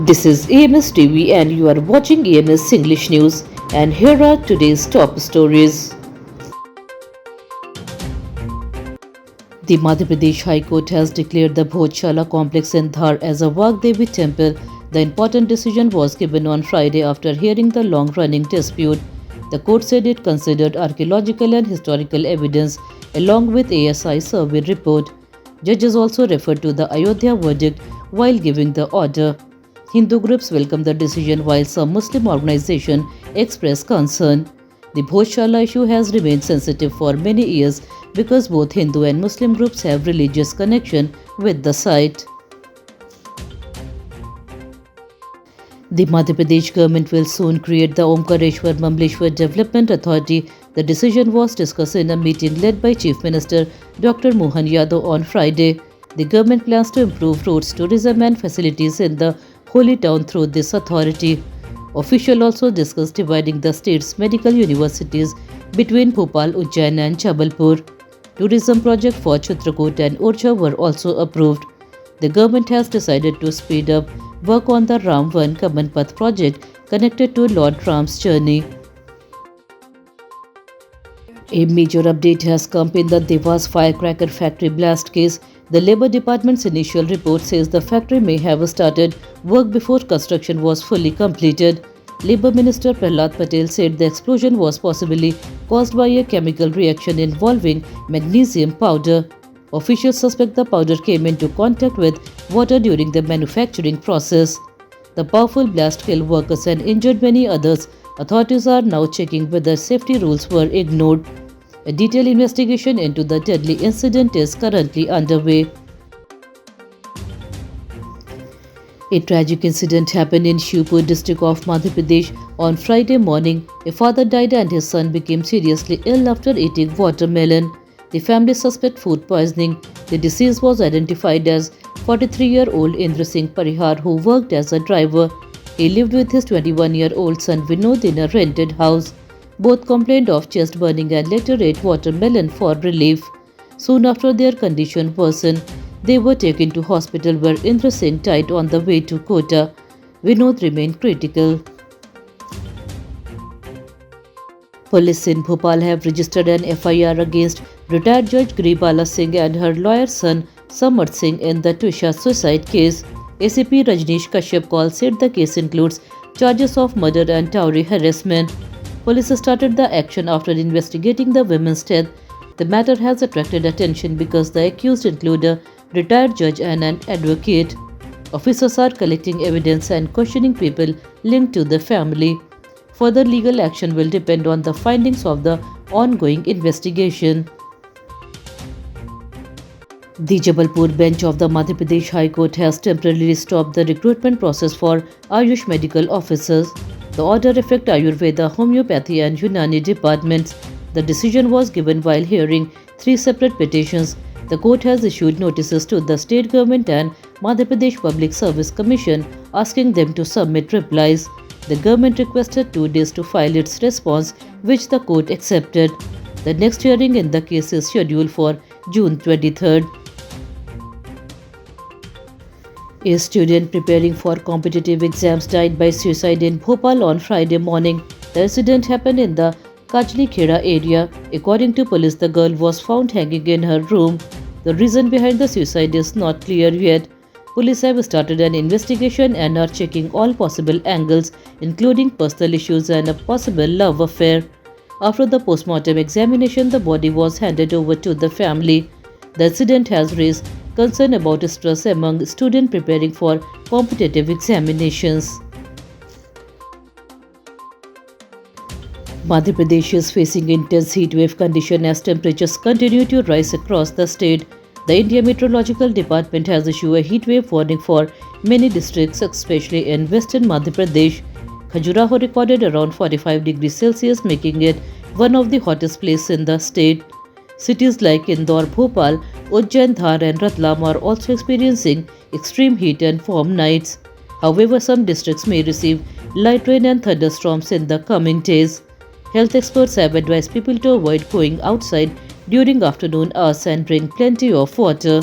This is AMS TV and you are watching AMS English News, and here are today's top stories. The Madhya Pradesh High Court has declared the Bhojshala complex in Dhar as a Vagdevi temple. The important decision was given on Friday after hearing the long-running dispute. The court said it considered archaeological and historical evidence along with ASI survey report. Judges also referred to the Ayodhya verdict while giving the order. Hindu groups welcomed the decision while some Muslim organizations expressed concern. The Bhojshala issue has remained sensitive for many years because both Hindu and Muslim groups have religious connection with the site. The Madhya Pradesh government will soon create the Omkareshwar Mamleshwar Development Authority. The decision was discussed in a meeting led by Chief Minister Dr. Mohan Yadav on Friday. The government plans to improve roads, tourism and facilities in the holy town through this authority. Officials also discussed dividing the state's medical universities between Bhopal, Ujjain and Jabalpur. Tourism projects for Chitrakoot and Orchha were also approved. The government has decided to speed up work on the Ramvan Kaman Path project connected to Lord Ram's journey. A major update has come in the Devas firecracker factory blast case. The Labour Department's initial report says the factory may have started work before construction was fully completed. Labour Minister Prahlad Patel said the explosion was possibly caused by a chemical reaction involving magnesium powder. Officials suspect the powder came into contact with water during the manufacturing process. The powerful blast killed workers and injured many others. Authorities are now checking whether safety rules were ignored. A detailed investigation into the deadly incident is currently underway. A tragic incident happened in Shivpur district of Madhya Pradesh on Friday morning. A father died and his son became seriously ill after eating watermelon. The family suspect food poisoning. The deceased was identified as 43-year-old Indra Singh Parihar, who worked as a driver. He lived with his 21-year-old son Vinod in a rented house. Both complained of chest burning and later ate watermelon for relief. Soon after their condition worsened, they were taken to hospital where Indra Singh died on the way to Kota. Vinod remained critical. Police in Bhopal have registered an FIR against retired Judge Gribala Singh and her lawyer's son Samarth Singh in the Twisha suicide case. ACP Rajneesh Kashyap Kaul said the case includes charges of murder and dowry harassment. Police started the action after investigating the women's death. The matter has attracted attention because the accused include a retired judge and an advocate. Officers are collecting evidence and questioning people linked to the family. Further legal action will depend on the findings of the ongoing investigation. The Jabalpur bench of the Madhya Pradesh High Court has temporarily stopped the recruitment process for Ayush medical officers. The order affects Ayurveda, Homeopathy and Unani departments. The decision was given while hearing 3 separate petitions. The court has issued notices to the state government and Madhya Pradesh Public Service Commission asking them to submit replies. The government requested 2 days to file its response, which the court accepted. The next hearing in the case is scheduled for June 23rd. A student preparing for competitive exams died by suicide in Bhopal on Friday morning. The incident happened in the Kajli Kheda area. According to police, the girl was found hanging in her room. The reason behind the suicide is not clear yet. Police have started an investigation and are checking all possible angles, including personal issues and a possible love affair. After the postmortem examination, the body was handed over to the family. The incident has raised concern about stress among students preparing for competitive examinations. Madhya Pradesh is facing intense heat wave condition as temperatures continue to rise across the state. The India Meteorological Department has issued a heat wave warning for many districts, especially in western Madhya Pradesh. Khajuraho recorded around 45 degrees Celsius, making it one of the hottest places in the state. Cities like Indore, Bhopal, Ujjain, Dhar and Ratlam are also experiencing extreme heat and warm nights. However, some districts may receive light rain and thunderstorms in the coming days. Health experts have advised people to avoid going outside during afternoon hours and drink plenty of water.